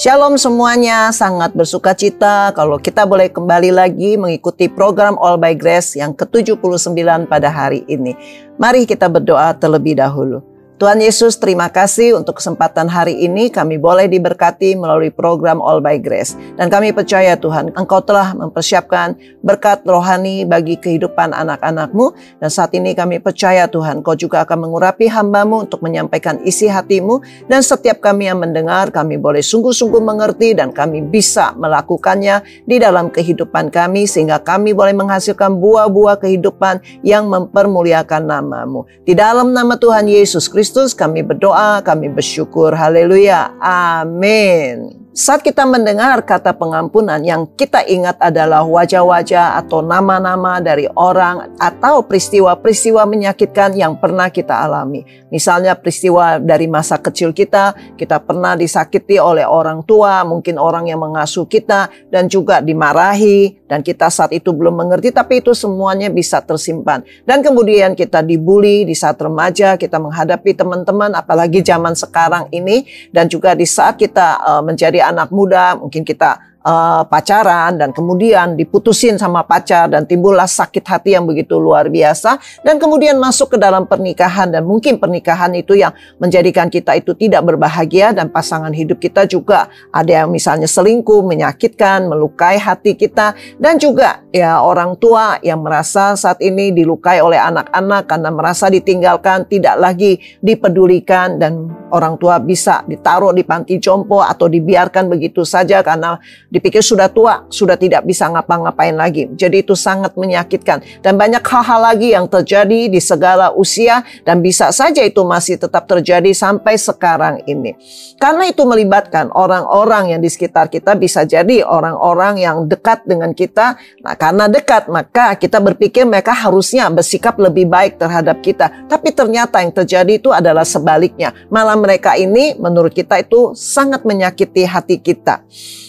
Shalom semuanya, sangat bersuka cita kalau kita boleh kembali lagi mengikuti program All by Grace yang ke-79 pada hari ini. Mari kita berdoa terlebih dahulu. Tuhan Yesus, terima kasih untuk kesempatan hari ini kami boleh diberkati melalui program All by Grace. Dan kami percaya Tuhan, Engkau telah mempersiapkan berkat rohani bagi kehidupan anak-anak-Mu. Dan saat ini kami percaya Tuhan, Kau juga akan mengurapi hamba-Mu untuk menyampaikan isi hati-Mu. Dan setiap kami yang mendengar, kami boleh sungguh-sungguh mengerti dan kami bisa melakukannya di dalam kehidupan kami. Sehingga kami boleh menghasilkan buah-buah kehidupan yang mempermuliakan nama-Mu. Di dalam nama Tuhan Yesus Kristus, kami berdoa, kami bersyukur. Haleluya. Amin. Saat kita mendengar kata pengampunan, yang kita ingat adalah wajah-wajah atau nama-nama dari orang atau peristiwa-peristiwa menyakitkan yang pernah kita alami. Misalnya peristiwa dari masa kecil kita pernah disakiti oleh orang tua, mungkin orang yang mengasuh kita, dan juga dimarahi, dan kita saat itu belum mengerti, tapi itu semuanya bisa tersimpan. Dan kemudian kita dibully di saat remaja, kita menghadapi teman-teman, apalagi zaman sekarang ini, dan juga di saat kita menjadi anak muda, mungkin kita pacaran dan kemudian diputusin sama pacar dan timbullah sakit hati yang begitu luar biasa, dan kemudian masuk ke dalam pernikahan, dan mungkin pernikahan itu yang menjadikan kita itu tidak berbahagia, dan pasangan hidup kita juga ada yang misalnya selingkuh, menyakitkan, melukai hati kita, dan juga ya orang tua yang merasa saat ini dilukai oleh anak-anak karena merasa ditinggalkan, tidak lagi dipedulikan, dan orang tua bisa ditaruh di panti jompo atau dibiarkan begitu saja karena dipikir sudah tua, sudah tidak bisa ngapa-ngapain lagi. Jadi itu sangat menyakitkan. Dan banyak hal-hal lagi yang terjadi di segala usia, dan bisa saja itu masih tetap terjadi sampai sekarang ini. Karena itu melibatkan orang-orang yang di sekitar kita, bisa jadi orang-orang yang dekat dengan kita. Nah, karena dekat, maka kita berpikir mereka harusnya bersikap lebih baik terhadap kita. Tapi ternyata yang terjadi itu adalah sebaliknya. Malah mereka ini menurut kita itu sangat menyakiti hati kita.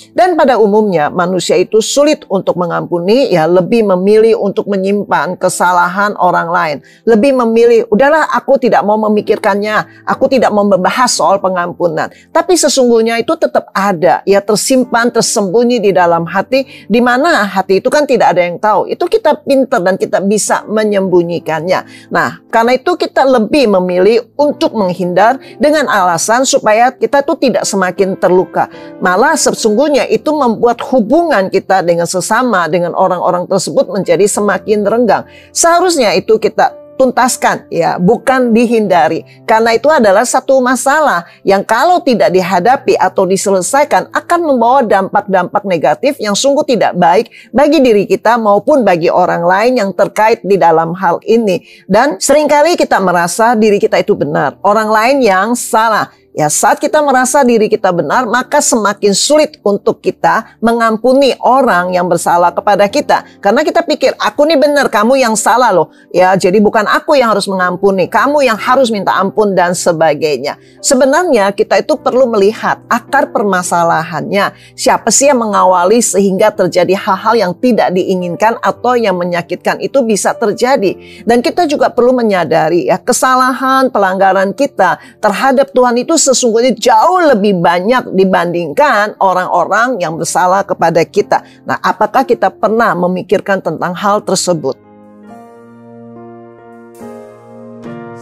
Dan pada umumnya manusia itu sulit untuk mengampuni, ya lebih memilih untuk menyimpan kesalahan orang lain. Lebih memilih, udahlah aku tidak mau memikirkannya, aku tidak mau membahas soal pengampunan. Tapi sesungguhnya itu tetap ada, ya tersimpan, tersembunyi di dalam hati, di mana hati itu kan tidak ada yang tahu. Itu kita pintar dan kita bisa menyembunyikannya. Nah, karena itu kita lebih memilih untuk menghindar dengan alasan supaya kita tuh tidak semakin terluka. Malah sesungguhnya itu membuat hubungan kita dengan sesama, dengan orang-orang tersebut menjadi semakin renggang. Seharusnya itu kita tuntaskan, ya, bukan dihindari. Karena itu adalah satu masalah yang kalau tidak dihadapi atau diselesaikan akan membawa dampak-dampak negatif yang sungguh tidak baik bagi diri kita maupun bagi orang lain yang terkait di dalam hal ini. Dan seringkali kita merasa diri kita itu benar, orang lain yang salah. Ya, saat kita merasa diri kita benar, maka semakin sulit untuk kita mengampuni orang yang bersalah kepada kita. Karena kita pikir, aku nih benar, kamu yang salah loh. Ya, jadi bukan aku yang harus mengampuni, kamu yang harus minta ampun dan sebagainya. Sebenarnya kita itu perlu melihat akar permasalahannya. Siapa sih yang mengawali sehingga terjadi hal-hal yang tidak diinginkan atau yang menyakitkan itu bisa terjadi. Dan kita juga perlu menyadari, ya, kesalahan, pelanggaran kita terhadap Tuhan itu sesungguhnya jauh lebih banyak dibandingkan orang-orang yang bersalah kepada kita. Nah, apakah kita pernah memikirkan tentang hal tersebut?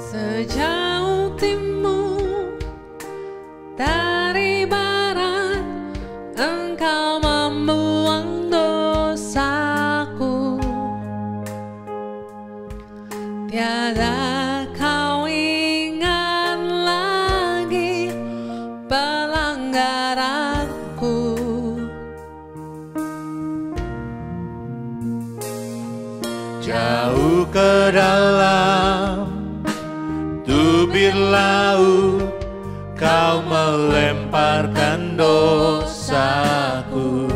Sejauh timur dari barat, Engkau membuang dosaku. Tiada kau ingat lagi pelanggaranku. Jauh ke dalam tubir laut, kau melemparkan dosaku.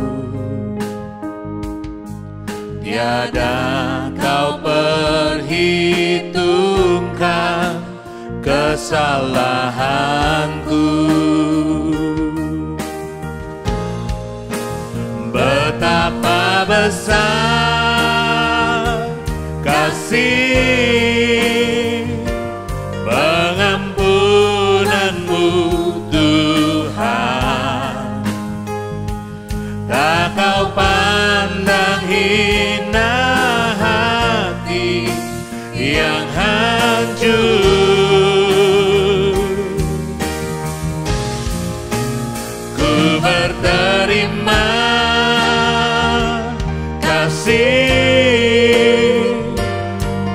Tiada kau perhitungkan kesalahanku. Betapa besar kasih pengampunanmu Tuhan. berterima kasih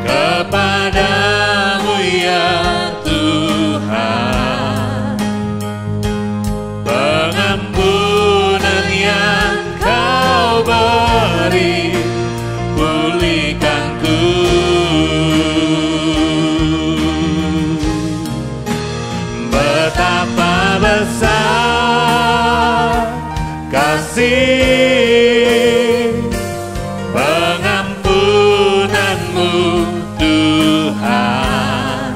kepadamu ya Tuhan. Pengampunan yang Kau beri, pulihkanku. Betapa besar kasih pengampunanmu Tuhan.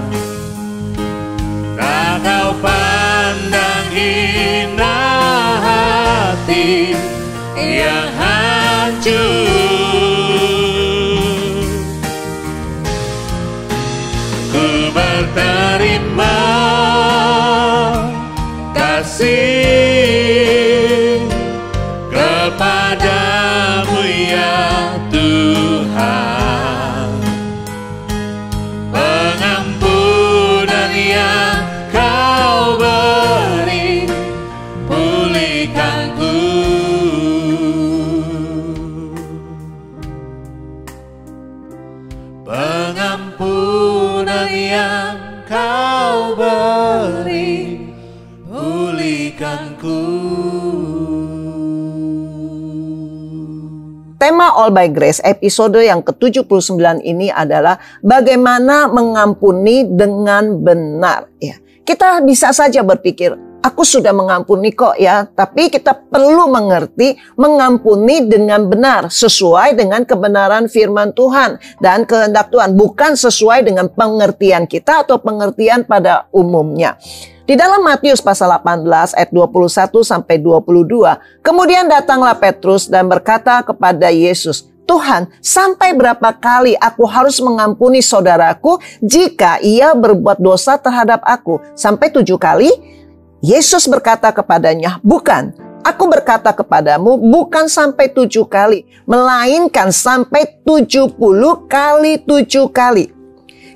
Tak Kau pandang hina hati yang hancur. Ku berterima kasih kepadamu ya Tuhan. Pengampunan yang Kau beri, pulihkanku. Pengampunan yang Kau beri, pulihkanku. Tema All by Grace episode yang ke-79 ini adalah bagaimana mengampuni dengan benar. Ya, kita bisa saja berpikir, aku sudah mengampuni kok ya, tapi kita perlu mengerti mengampuni dengan benar sesuai dengan kebenaran firman Tuhan dan kehendak Tuhan, bukan sesuai dengan pengertian kita atau pengertian pada umumnya. Di dalam Matius pasal 18 ayat 21 sampai 22, kemudian datanglah Petrus dan berkata kepada Yesus, Tuhan, sampai berapa kali aku harus mengampuni saudaraku jika ia berbuat dosa terhadap aku? Sampai 7 kali? Yesus berkata kepadanya, bukan. Aku berkata kepadamu, bukan sampai 7 kali, melainkan sampai 70 kali 7 kali.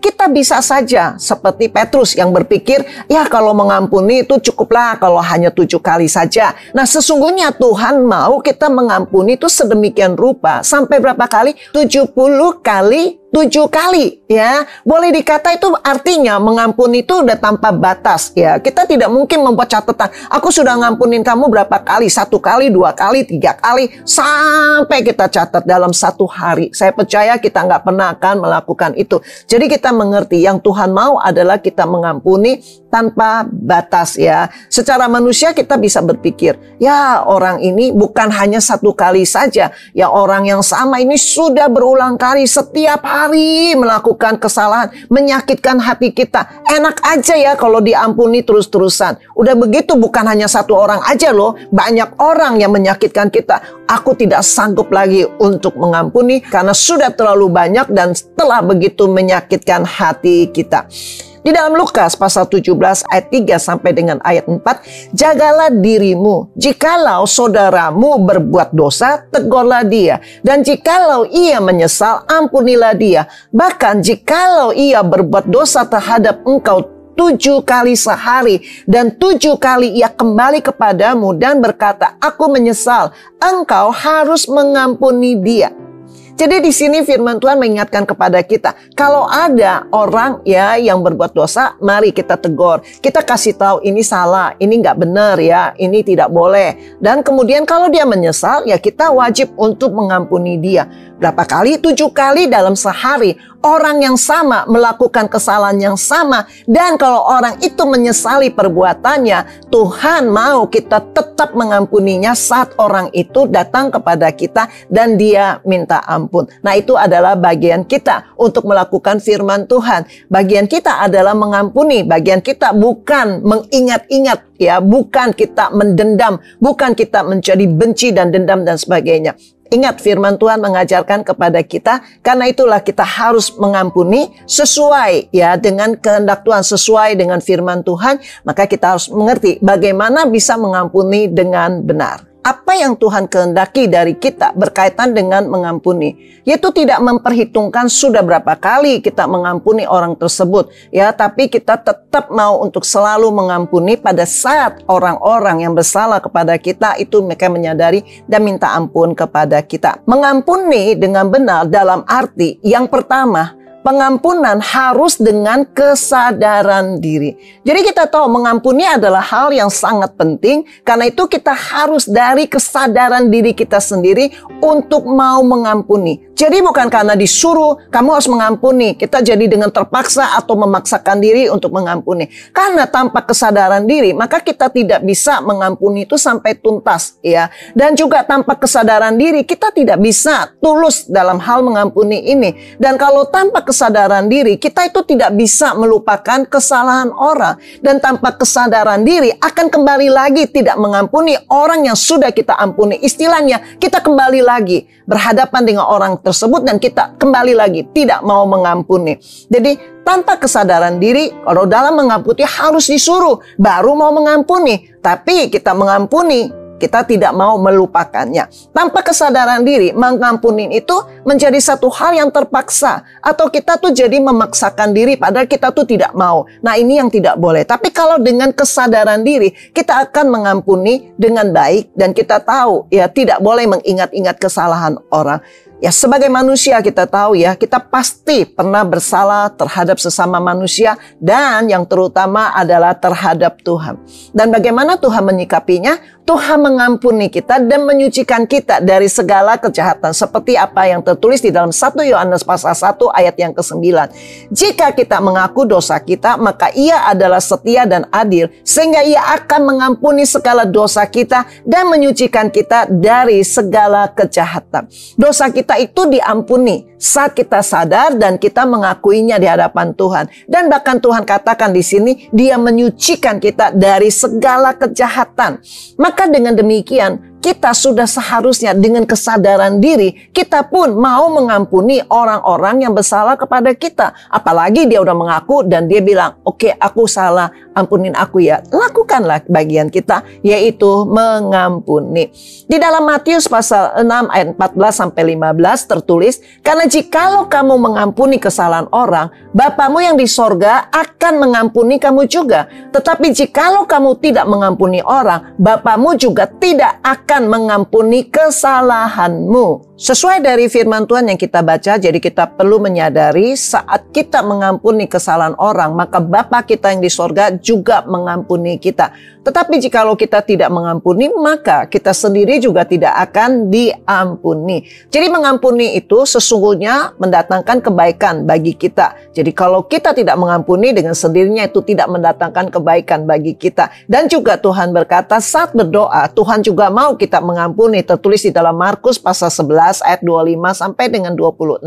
Kita bisa saja seperti Petrus yang berpikir, ya kalau mengampuni itu cukuplah kalau hanya 7 kali saja. Nah sesungguhnya Tuhan mau kita mengampuni itu sedemikian rupa. Sampai berapa kali? 70 kali 7 kali ya. Boleh dikata itu artinya mengampuni itu udah tanpa batas ya. Kita tidak mungkin membuat catatan, aku sudah ngampunin kamu berapa kali, 1 kali, 2 kali, 3 kali, sampai kita catat dalam 1 hari. Saya percaya kita nggak pernah akan melakukan itu. Jadi kita mengerti yang Tuhan mau adalah kita mengampuni tanpa batas ya. Secara manusia kita bisa berpikir, ya orang ini bukan hanya 1 kali saja. Ya orang yang sama ini sudah berulang kali setiap hari melakukan kesalahan, menyakitkan hati kita. Enak aja ya kalau diampuni terus-terusan. Udah begitu bukan hanya 1 orang aja loh, banyak orang yang menyakitkan kita. Aku tidak sanggup lagi untuk mengampuni karena sudah terlalu banyak dan telah begitu menyakitkan hati kita. Di dalam Lukas pasal 17 ayat 3 sampai dengan ayat 4, jagalah dirimu, jikalau saudaramu berbuat dosa, tegurlah dia, dan jikalau ia menyesal, ampunilah dia. Bahkan jikalau ia berbuat dosa terhadap engkau 7 kali sehari, dan 7 kali ia kembali kepadamu dan berkata, aku menyesal, engkau harus mengampuni dia. Jadi di sini firman Tuhan mengingatkan kepada kita, kalau ada orang ya yang berbuat dosa, mari kita tegur. Kita kasih tahu ini salah, ini nggak benar ya, ini tidak boleh. Dan kemudian kalau dia menyesal, ya kita wajib untuk mengampuni dia. Berapa kali? 7 kali dalam sehari. Orang yang sama melakukan kesalahan yang sama. Dan kalau orang itu menyesali perbuatannya, Tuhan mau kita tetap mengampuninya saat orang itu datang kepada kita dan dia minta ampun. Nah itu adalah bagian kita untuk melakukan firman Tuhan. Bagian kita adalah mengampuni. Bagian kita bukan mengingat-ingat ya, bukan kita mendendam, bukan kita menjadi benci dan dendam dan sebagainya. Ingat firman Tuhan mengajarkan kepada kita, karena itulah kita harus mengampuni sesuai ya dengan kehendak Tuhan, sesuai dengan firman Tuhan, maka kita harus mengerti bagaimana bisa mengampuni dengan benar. apa yang Tuhan kehendaki dari kita berkaitan dengan mengampuni, yaitu tidak memperhitungkan sudah berapa kali kita mengampuni orang tersebut, ya, tapi kita tetap mau untuk selalu mengampuni pada saat orang-orang yang bersalah kepada kita itu mereka menyadari dan minta ampun kepada kita. Mengampuni dengan benar dalam arti yang pertama, pengampunan harus dengan kesadaran diri. Jadi kita tahu mengampuni adalah hal yang sangat penting. Karena itu kita harus dari kesadaran diri kita sendiri untuk mau mengampuni. Jadi bukan karena disuruh kamu harus mengampuni, kita jadi dengan terpaksa atau memaksakan diri untuk mengampuni. Karena tanpa kesadaran diri maka kita tidak bisa mengampuni itu sampai tuntas, ya. Dan juga tanpa kesadaran diri kita tidak bisa tulus dalam hal mengampuni ini. Dan kalau tanpa kesadaran diri kita itu tidak bisa melupakan kesalahan orang. Dan tanpa kesadaran diri akan kembali lagi tidak mengampuni orang yang sudah kita ampuni. Istilahnya kita kembali lagi berhadapan dengan orang tersebut dan kita kembali lagi tidak mau mengampuni. Jadi tanpa kesadaran diri, kalau dalam mengampuni harus disuruh baru mau mengampuni. Tapi kita mengampuni, kita tidak mau melupakannya. Tanpa kesadaran diri, mengampuni itu menjadi satu hal yang terpaksa. Atau kita tuh jadi memaksakan diri padahal kita tuh tidak mau. Nah, ini yang tidak boleh. Tapi kalau dengan kesadaran diri, kita akan mengampuni dengan baik. Dan kita tahu, ya, tidak boleh mengingat-ingat kesalahan orang. Ya, sebagai manusia kita tahu, ya, kita pasti pernah bersalah terhadap sesama manusia dan yang terutama adalah terhadap Tuhan. Dan bagaimana Tuhan menyikapinya? Tuhan mengampuni kita dan menyucikan kita dari segala kejahatan. Seperti apa yang tertulis di dalam 1 Yohanes pasal 1 ayat yang ke-9. Jika kita mengaku dosa kita, maka Ia adalah setia dan adil, sehingga Ia akan mengampuni segala dosa kita dan menyucikan kita dari segala kejahatan. Dosa kita itu diampuni saat kita sadar dan kita mengakuinya di hadapan Tuhan. Dan bahkan Tuhan katakan di sini, Dia menyucikan kita dari segala kejahatan. Maka dengan demikian, kita sudah seharusnya dengan kesadaran diri, kita pun mau mengampuni orang-orang yang bersalah kepada kita. Apalagi dia udah mengaku dan dia bilang, oke, aku salah, ampunin aku ya. Lakukanlah bagian kita, yaitu mengampuni. Di dalam Matius pasal 6 ayat 14-15 tertulis, karena jikalau kamu mengampuni kesalahan orang, Bapamu yang di sorga akan mengampuni kamu juga. Tetapi jikalau kamu tidak mengampuni orang, Bapamu juga tidak akan mengampuni kesalahanmu. Sesuai dari firman Tuhan yang kita baca, jadi kita perlu menyadari saat kita mengampuni kesalahan orang, maka Bapa kita yang di sorga juga mengampuni kita. Tetapi jikalau kita tidak mengampuni, maka kita sendiri juga tidak akan diampuni. Jadi mengampuni itu sesungguhnya mendatangkan kebaikan bagi kita. Jadi kalau kita tidak mengampuni, dengan sendirinya itu tidak mendatangkan kebaikan bagi kita. Dan juga Tuhan berkata saat berdoa, Tuhan juga mau kita mengampuni. Tertulis di dalam Markus pasal 11 ayat 25 sampai dengan 26.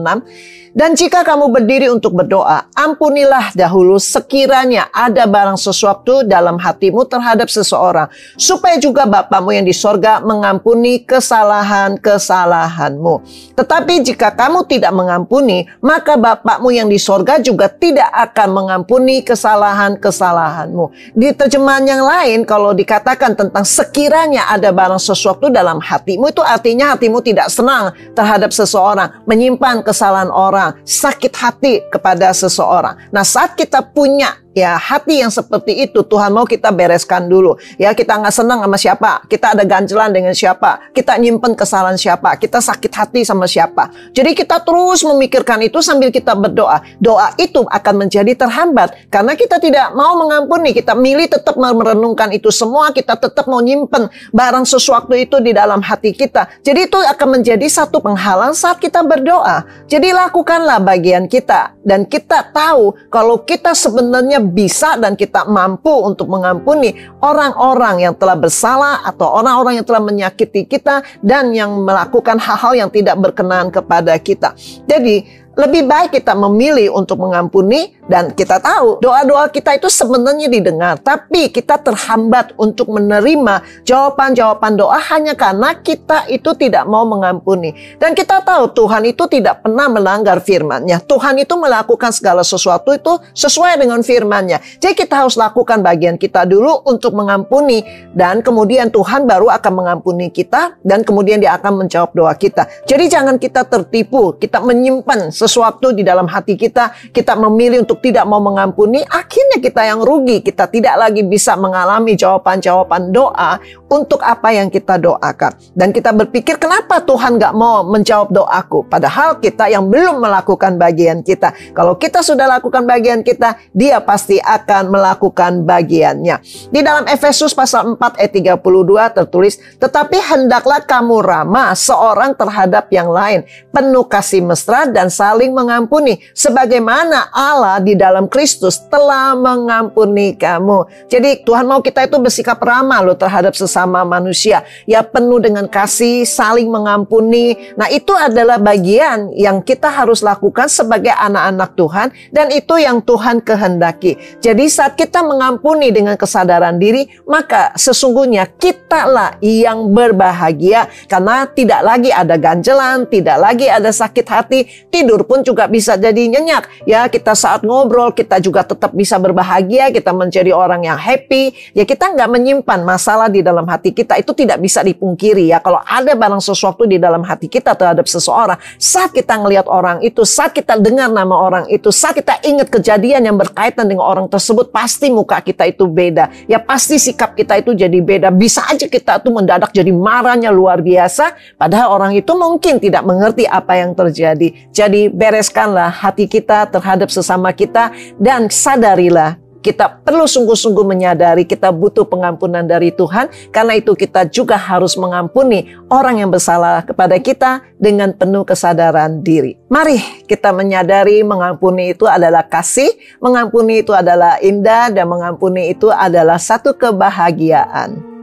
Dan jika kamu berdiri untuk berdoa, ampunilah dahulu sekiranya ada barang sesuatu dalam hatimu terhadap seseorang, supaya juga Bapamu yang di sorga mengampuni kesalahan-kesalahanmu. Tetapi jika kamu tidak mengampuni, maka Bapamu yang di sorga juga tidak akan mengampuni kesalahan-kesalahanmu. Di terjemahan yang lain, kalau dikatakan tentang sekiranya ada barang sesuatu dalam hatimu, itu artinya hatimu tidak senang terhadap seseorang, menyimpan kesalahan orang, sakit hati kepada seseorang. Nah, saat kita punya hati yang seperti itu, Tuhan mau kita bereskan dulu. Ya, kita nggak senang sama siapa, kita ada ganjelan dengan siapa, kita nyimpen kesalahan siapa, kita sakit hati sama siapa. Jadi kita terus memikirkan itu sambil kita berdoa. Doa itu akan menjadi terhambat karena kita tidak mau mengampuni. Kita milih tetap merenungkan itu semua, kita tetap mau nyimpen barang sesuatu itu di dalam hati kita. Jadi itu akan menjadi satu penghalang saat kita berdoa. Jadi lakukanlah bagian kita, dan kita tahu kalau kita sebenarnya bisa dan kita mampu untuk mengampuni orang-orang yang telah bersalah atau orang-orang yang telah menyakiti kita dan yang melakukan hal-hal yang tidak berkenan kepada kita. Jadi Lebih baik kita memilih untuk mengampuni, dan kita tahu doa-doa kita itu sebenarnya didengar, tapi kita terhambat untuk menerima jawaban-jawaban doa hanya karena kita itu tidak mau mengampuni. Dan kita tahu Tuhan itu tidak pernah melanggar firman-Nya. Tuhan itu melakukan segala sesuatu itu sesuai dengan firman-Nya. Jadi kita harus lakukan bagian kita dulu untuk mengampuni, dan kemudian Tuhan baru akan mengampuni kita, dan kemudian Dia akan menjawab doa kita. Jadi jangan kita tertipu, kita menyimpan sesuatu di dalam hati kita, kita memilih untuk tidak mau mengampuni, akhirnya kita yang rugi. Kita tidak lagi bisa mengalami jawaban-jawaban doa untuk apa yang kita doakan. Dan kita berpikir, kenapa Tuhan gak mau menjawab doaku? Padahal kita yang belum melakukan bagian kita. Kalau kita sudah lakukan bagian kita, Dia pasti akan melakukan bagiannya. Di dalam Efesus pasal 4 ayat 32 tertulis, tetapi hendaklah kamu ramah seorang terhadap yang lain, penuh kasih mesra dan saling mengampuni, sebagaimana Allah di dalam Kristus telah mengampuni kamu. Jadi Tuhan mau kita itu bersikap ramah loh terhadap sesama manusia, ya, penuh dengan kasih, saling mengampuni. Nah, itu adalah bagian yang kita harus lakukan sebagai anak-anak Tuhan, dan itu yang Tuhan kehendaki. Jadi saat kita mengampuni dengan kesadaran diri, maka sesungguhnya kitalah yang berbahagia, karena tidak lagi ada ganjelan, tidak lagi ada sakit hati, tidur pun juga bisa jadi nyenyak. Ya, kita saat ngobrol, kita juga tetap bisa berbahagia, kita menjadi orang yang happy. Ya, kita nggak menyimpan masalah di dalam hati kita, itu tidak bisa dipungkiri ya. Kalau ada barang sesuatu di dalam hati kita terhadap seseorang, saat kita ngelihat orang itu, saat kita dengar nama orang itu, saat kita ingat kejadian yang berkaitan dengan orang tersebut, pasti muka kita itu beda. Ya, pasti sikap kita itu jadi beda. Bisa aja kita tuh mendadak jadi marahnya luar biasa, padahal orang itu mungkin tidak mengerti apa yang terjadi. Jadi bereskanlah hati kita terhadap sesama kita, dan sadarilah kita perlu sungguh-sungguh menyadari kita butuh pengampunan dari Tuhan. Karena itu kita juga harus mengampuni orang yang bersalah kepada kita dengan penuh kesadaran diri. Mari kita menyadari mengampuni itu adalah kasih, mengampuni itu adalah indah, dan mengampuni itu adalah satu kebahagiaan.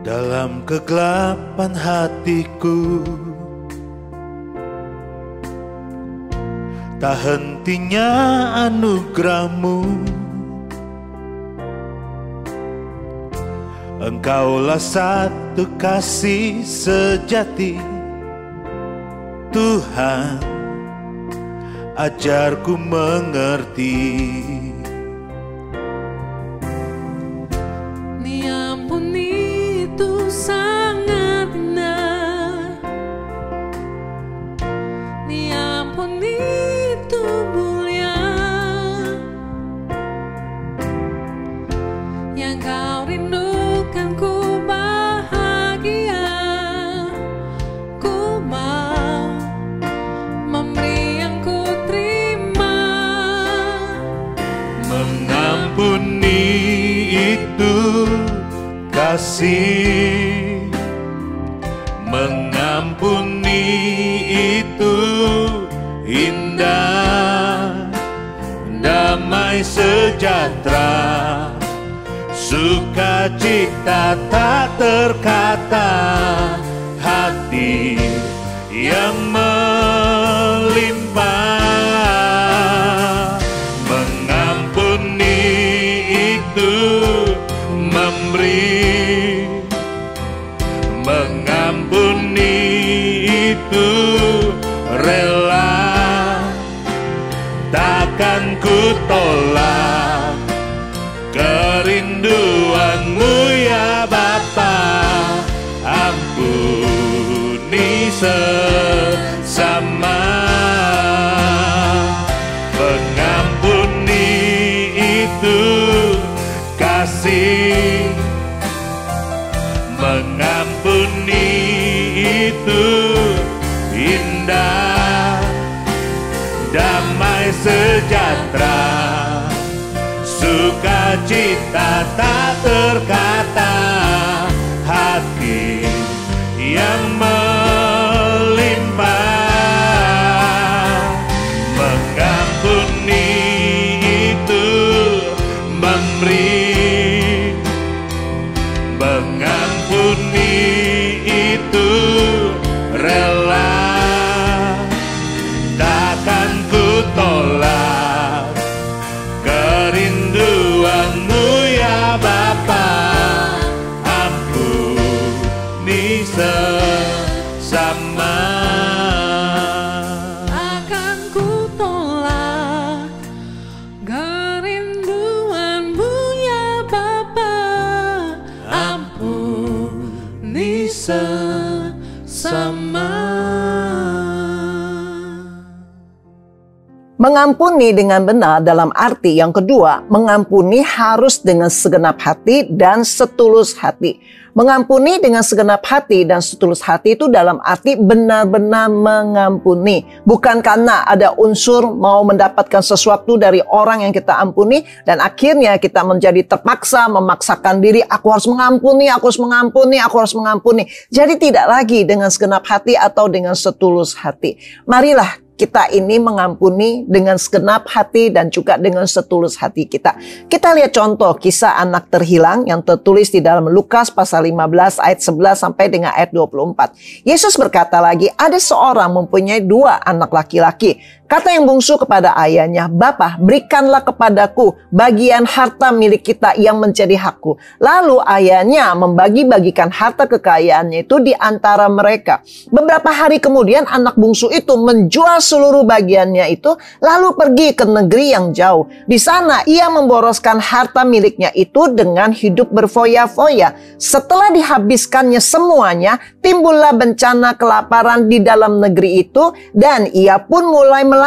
Dalam kegelapan hatiku, tak hentinya anugerah-Mu. Engkaulah satu kasih sejati, Tuhan, ajarku mengerti. Diampuni itu sangat indah, diampuni itu mulia, yang Kau rindukan ku bahagia. Ku mau memberi yang ku terima. Mengampuni itu kasih, mengampuni itu indah, damai sejahtera, sukacita tak terkata, hati yang melimpah. Mengampuni itu memberi, mengampuni itu rela, takkan ku tolak kerinduan-Mu ya Bapa. Ampuni sesama, mengampuni itu kasih, mengampuni itu indah, damai sejahtera, sukacita tak terkata, hati yang melimpah. Mengampuni itu memberi, mengampuni itu Mengampuni dengan benar dalam arti yang kedua, mengampuni harus dengan segenap hati dan setulus hati. Mengampuni dengan segenap hati dan setulus hati itu dalam arti benar-benar mengampuni. Bukan karena ada unsur mau mendapatkan sesuatu dari orang yang kita ampuni dan akhirnya kita menjadi terpaksa memaksakan diri, aku harus mengampuni, aku harus mengampuni, aku harus mengampuni. Jadi tidak lagi dengan segenap hati atau dengan setulus hati. Marilah kita ini mengampuni dengan segenap hati dan juga dengan setulus hati kita. Kita lihat contoh kisah anak terhilang yang tertulis di dalam Lukas pasal 15 ayat 11 sampai dengan ayat 24. Yesus berkata lagi, ada seorang mempunyai 2 anak laki-laki. Kata yang bungsu kepada ayahnya, "Bapa, berikanlah kepadaku bagian harta milik kita yang menjadi hakku." Lalu ayahnya membagi-bagikan harta kekayaannya itu di antara mereka. Beberapa hari kemudian anak bungsu itu menjual seluruh bagiannya itu lalu pergi ke negeri yang jauh. Di sana ia memboroskan harta miliknya itu dengan hidup berfoya-foya. Setelah dihabiskannya semuanya, timbullah bencana kelaparan di dalam negeri itu dan ia pun mulai melarat.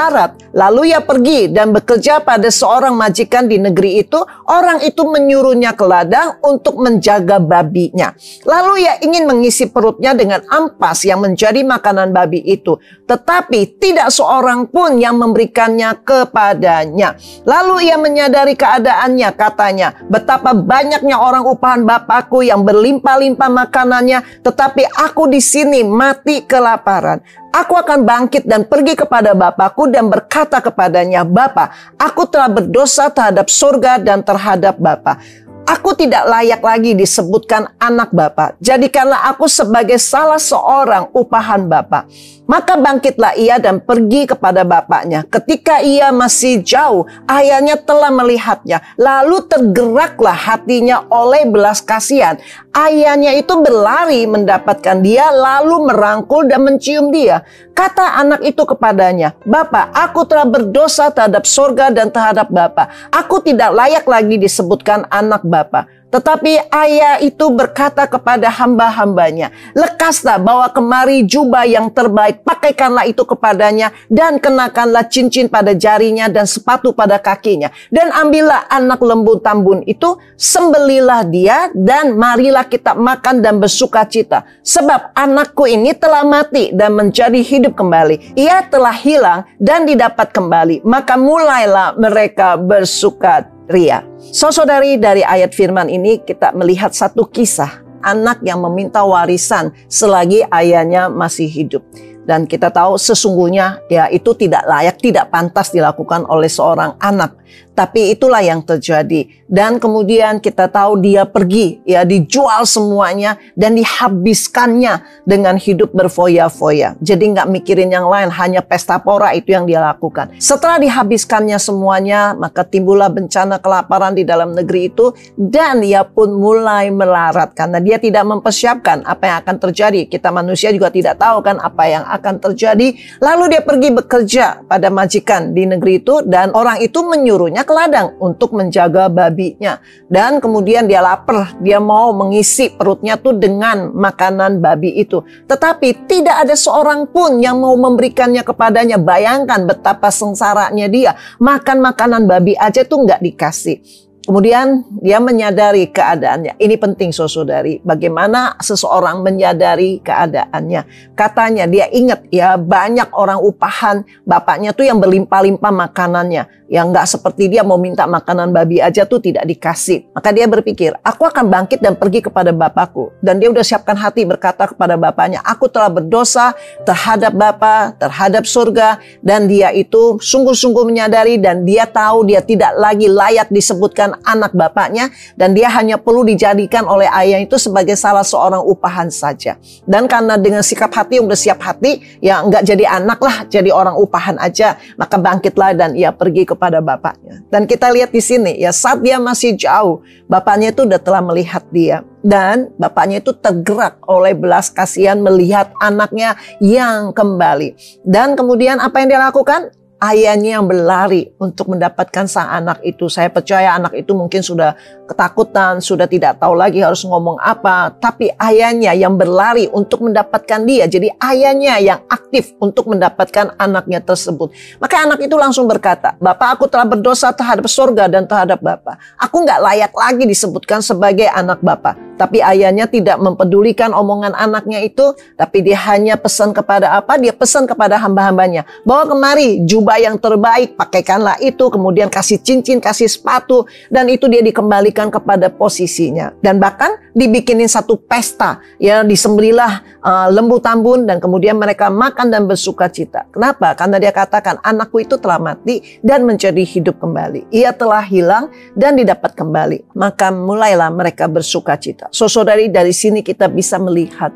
Lalu ia pergi dan bekerja pada seorang majikan di negeri itu. Orang itu menyuruhnya ke ladang untuk menjaga babinya. Lalu ia ingin mengisi perutnya dengan ampas yang menjadi makanan babi itu. Tetapi tidak seorang pun yang memberikannya kepadanya. Lalu ia menyadari keadaannya, katanya, betapa banyaknya orang upahan bapakku yang berlimpah-limpah makanannya, tetapi aku di sini mati kelaparan. Aku akan bangkit dan pergi kepada bapakku dan berkata kepadanya, Bapa, aku telah berdosa terhadap surga dan terhadap Bapa. Aku tidak layak lagi disebutkan anak Bapa. Jadikanlah aku sebagai salah seorang upahan Bapa. Maka bangkitlah ia dan pergi kepada bapaknya. Ketika ia masih jauh, ayahnya telah melihatnya. Lalu tergeraklah hatinya oleh belas kasihan. Ayahnya itu berlari mendapatkan dia, lalu merangkul dan mencium dia. Kata anak itu kepadanya, Bapa, aku telah berdosa terhadap surga dan terhadap Bapa. Aku tidak layak lagi disebutkan anak Bapa. Tetapi ayah itu berkata kepada hamba-hambanya, lekaslah, bawa kemari jubah yang terbaik, pakaikanlah itu kepadanya, dan kenakanlah cincin pada jarinya dan sepatu pada kakinya. Dan ambillah anak lembu tambun itu, sembelilah dia, dan marilah kita makan dan bersuka cita. Sebab anakku ini telah mati dan menjadi hidup kembali. Ia telah hilang dan didapat kembali. Maka mulailah mereka bersuka ria. Saudari, dari ayat firman ini kita melihat satu kisah anak yang meminta warisan selagi ayahnya masih hidup. Dan kita tahu sesungguhnya ya itu tidak layak, tidak pantas dilakukan oleh seorang anak. Tapi itulah yang terjadi. Dan kemudian kita tahu dia pergi, ya dijual semuanya dan dihabiskannya dengan hidup berfoya-foya. Jadi nggak mikirin yang lain, hanya pesta pora itu yang dia lakukan. Setelah dihabiskannya semuanya, maka timbullah bencana kelaparan di dalam negeri itu. Dan dia pun mulai melarat karena dia tidak mempersiapkan apa yang akan terjadi. Kita manusia juga tidak tahu kan apa yang akan terjadi. Lalu dia pergi bekerja pada majikan di negeri itu dan orang itu menyuruhnya ke ladang untuk menjaga babinya. Dan kemudian dia lapar, dia mau mengisi perutnya tuh dengan makanan babi itu. Tetapi tidak ada seorang pun yang mau memberikannya kepadanya. Bayangkan betapa sengsaranya dia. Makan makanan babi aja tuh nggak dikasih. Kemudian dia menyadari keadaannya. Ini penting saudari, bagaimana seseorang menyadari keadaannya. Katanya dia ingat ya banyak orang upahan bapaknya tuh yang berlimpah-limpah makanannya. Yang nggak seperti dia mau minta makanan babi aja tuh tidak dikasih. Maka dia berpikir, aku akan bangkit dan pergi kepada bapakku. Dan dia udah siapkan hati berkata kepada bapaknya, aku telah berdosa terhadap Bapa, terhadap surga. Dan dia itu sungguh-sungguh menyadari dan dia tahu dia tidak lagi layak disebutkan anak bapaknya dan dia hanya perlu dijadikan oleh ayah itu sebagai salah seorang upahan saja. Dan karena dengan sikap hati udah siap hati, ya nggak jadi anak lah, jadi orang upahan aja. Maka bangkitlah dan ia pergi kepada bapaknya. Dan kita lihat di sini ya saat dia masih jauh, bapaknya itu udah telah melihat dia. Dan bapaknya itu tergerak oleh belas kasihan melihat anaknya yang kembali. Dan kemudian apa yang dia lakukan? ayahnya yang berlari untuk mendapatkan sang anak itu. Saya percaya anak itu mungkin sudah ketakutan, sudah tidak tahu lagi harus ngomong apa. Tapi ayahnya yang berlari untuk mendapatkan dia. Jadi ayahnya yang aktif untuk mendapatkan anaknya tersebut. Maka anak itu langsung berkata, "Bapak, aku telah berdosa terhadap surga dan terhadap Bapak. Aku nggak layak lagi disebutkan sebagai anak Bapak." Tapi ayahnya tidak mempedulikan omongan anaknya itu. Tapi dia hanya pesan kepada apa? Dia pesan kepada hamba-hambanya, "Bawa kemari jubah yang terbaik, pakaikanlah itu." Kemudian kasih cincin, kasih sepatu. Dan itu dia dikembalikan kepada posisinya. Dan bahkan dibikinin satu pesta. Ya, disembelilah lembu tambun. Dan kemudian mereka makan dan bersuka cita. Kenapa? Karena dia katakan, "Anakku itu telah mati dan menjadi hidup kembali. Ia telah hilang dan didapat kembali." Maka mulailah mereka bersuka cita. Saudari, dari sini kita bisa melihat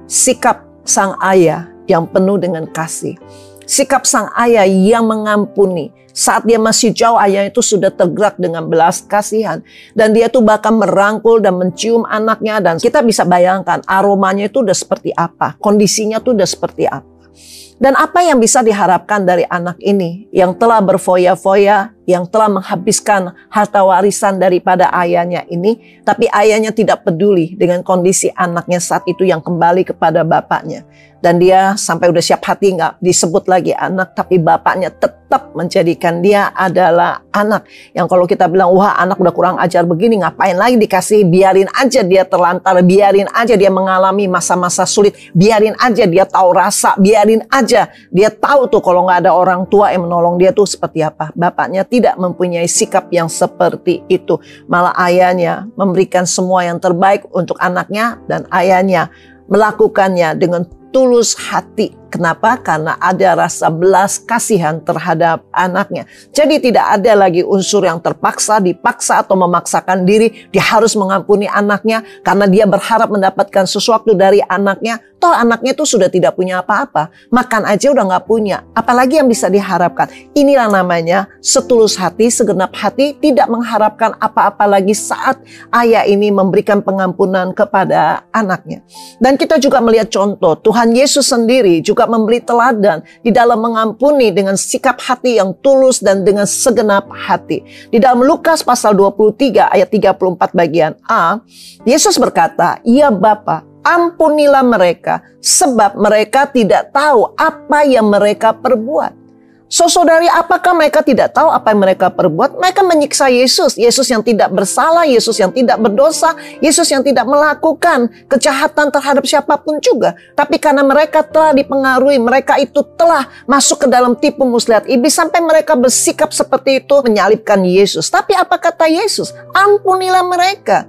sikap sang ayah yang penuh dengan kasih. Sikap sang ayah yang mengampuni. Saat dia masih jauh, ayah itu sudah tergerak dengan belas kasihan. Dan dia tuh bahkan merangkul dan mencium anaknya. Dan kita bisa bayangkan aromanya itu udah seperti apa. Kondisinya tuh udah seperti apa. Dan apa yang bisa diharapkan dari anak ini yang telah berfoya-foya, yang telah menghabiskan harta warisan daripada ayahnya ini, tapi ayahnya tidak peduli dengan kondisi anaknya saat itu yang kembali kepada bapaknya. Dan dia sampai udah siap hati nggak disebut lagi anak, tapi bapaknya tetap menjadikan dia adalah anak. Yang kalau kita bilang, wah anak udah kurang ajar begini, ngapain lagi dikasih, biarin aja dia terlantar, biarin aja dia mengalami masa-masa sulit, biarin aja dia tahu rasa, biarin aja dia tahu tuh kalau nggak ada orang tua yang menolong dia tuh seperti apa. Bapaknya tidak mempunyai sikap yang seperti itu. Malah ayahnya memberikan semua yang terbaik untuk anaknya dan ayahnya melakukannya dengan tulus hati. Kenapa? Karena ada rasa belas kasihan terhadap anaknya. Jadi tidak ada lagi unsur yang terpaksa, dipaksa atau memaksakan diri. Dia harus mengampuni anaknya karena dia berharap mendapatkan sesuatu dari anaknya. Toh anaknya itu sudah tidak punya apa-apa. Makan aja udah gak punya. Apalagi yang bisa diharapkan. Inilah namanya setulus hati, segenap hati, tidak mengharapkan apa-apa lagi saat ayah ini memberikan pengampunan kepada anaknya. Dan kita juga melihat contoh Tuhan Yesus sendiri juga memberi teladan di dalam mengampuni dengan sikap hati yang tulus dan dengan segenap hati. Di dalam Lukas pasal 23 ayat 34 bagian A, Yesus berkata, "Ya Bapa, ampunilah mereka sebab mereka tidak tahu apa yang mereka perbuat." Saudari, apakah mereka tidak tahu apa yang mereka perbuat? Mereka menyiksa Yesus. Yesus yang tidak bersalah, Yesus yang tidak berdosa, Yesus yang tidak melakukan kejahatan terhadap siapapun juga. Tapi karena mereka telah dipengaruhi, mereka itu telah masuk ke dalam tipu muslihat iblis sampai mereka bersikap seperti itu menyalibkan Yesus. Tapi apa kata Yesus? Ampunilah mereka.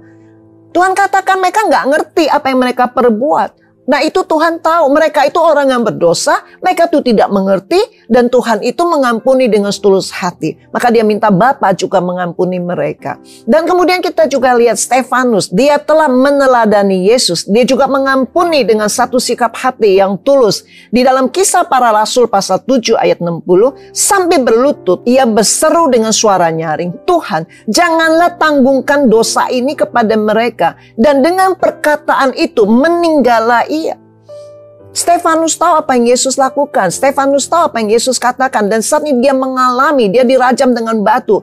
Tuhan katakan mereka nggak ngerti apa yang mereka perbuat. Nah itu Tuhan tahu mereka itu orang yang berdosa, mereka itu tidak mengerti dan Tuhan itu mengampuni dengan setulus hati. Maka dia minta Bapa juga mengampuni mereka. Dan kemudian kita juga lihat Stefanus, dia telah meneladani Yesus. Dia juga mengampuni dengan satu sikap hati yang tulus. Di dalam Kisah Para Rasul pasal 7 ayat 60, sambil berlutut ia berseru dengan suara nyaring, "Tuhan, janganlah tanggungkan dosa ini kepada mereka." Dan dengan perkataan itu meninggallah ia. Stefanus tahu apa yang Yesus lakukan. Stefanus tahu apa yang Yesus katakan. Dan saat ini dia mengalami, dia dirajam dengan batu.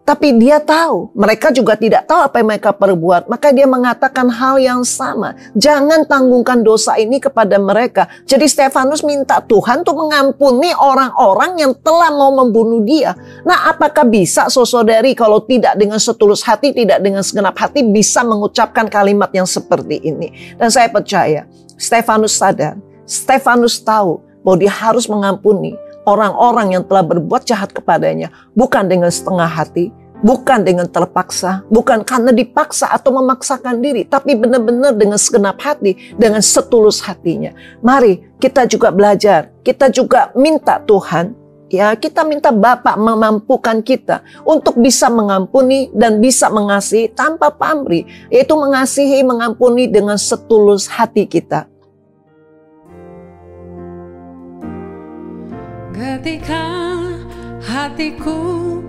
Tapi dia tahu, mereka juga tidak tahu apa yang mereka perbuat. Maka dia mengatakan hal yang sama. Jangan tanggungkan dosa ini kepada mereka. Jadi Stefanus minta Tuhan untuk mengampuni orang-orang yang telah mau membunuh dia. Nah, apakah bisa saudari kalau tidak dengan setulus hati, tidak dengan segenap hati bisa mengucapkan kalimat yang seperti ini? Dan saya percaya, Stefanus sadar, Stefanus tahu bahwa dia harus mengampuni orang-orang yang telah berbuat jahat kepadanya. Bukan dengan setengah hati, bukan dengan terpaksa, bukan karena dipaksa atau memaksakan diri. Tapi benar-benar dengan segenap hati, dengan setulus hatinya. Mari kita juga belajar, kita juga minta Tuhan, ya kita minta Bapa memampukan kita untuk bisa mengampuni dan bisa mengasihi tanpa pamrih. Yaitu mengasihi, mengampuni dengan setulus hati kita. Ketika hatiku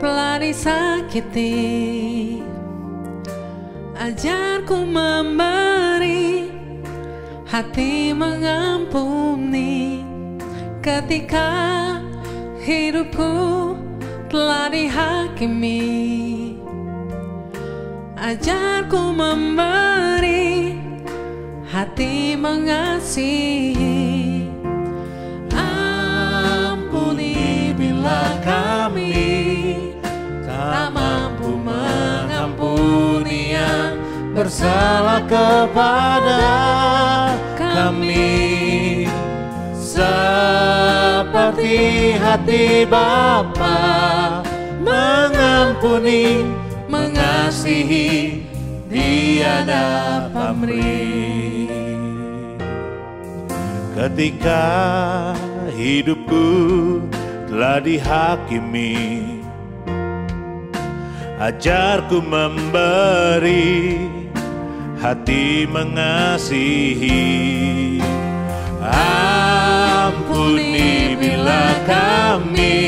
telah disakiti, ajarku memberi, hati mengampuni. Ketika hidupku telah dihakimi. Ajarku memberi, hati mengasihi. Ampuni bila kami tak mampu mengampuni yang bersalah kepada kami, seperti hati Bapa mengampuni, mengasihi, tiada pamrih. Ketika hidupku telah dihakimi, ajarku memberi, hati mengasihi. Ampuni bila kami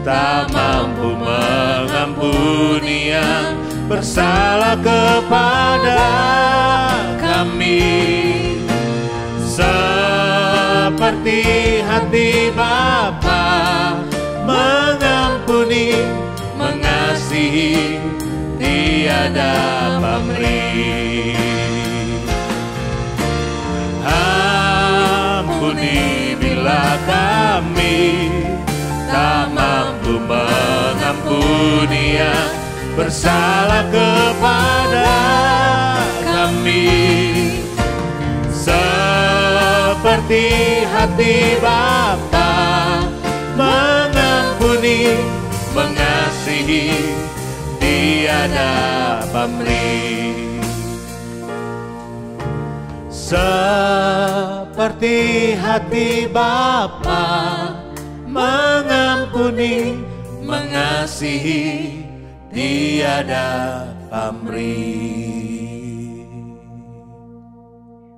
tak mampu mengampuni yang bersalah kepada kami, seperti hati Bapa mengampuni, mengasihi, tiada pamrih. Ampuni bila kami tak mampu mengampuni yang bersalah kepada kami, seperti hati Bapa mengampuni, mengasihi, tiada pamrih. Seperti hati Bapa mengampuni, mengasihi, tiada pamrih.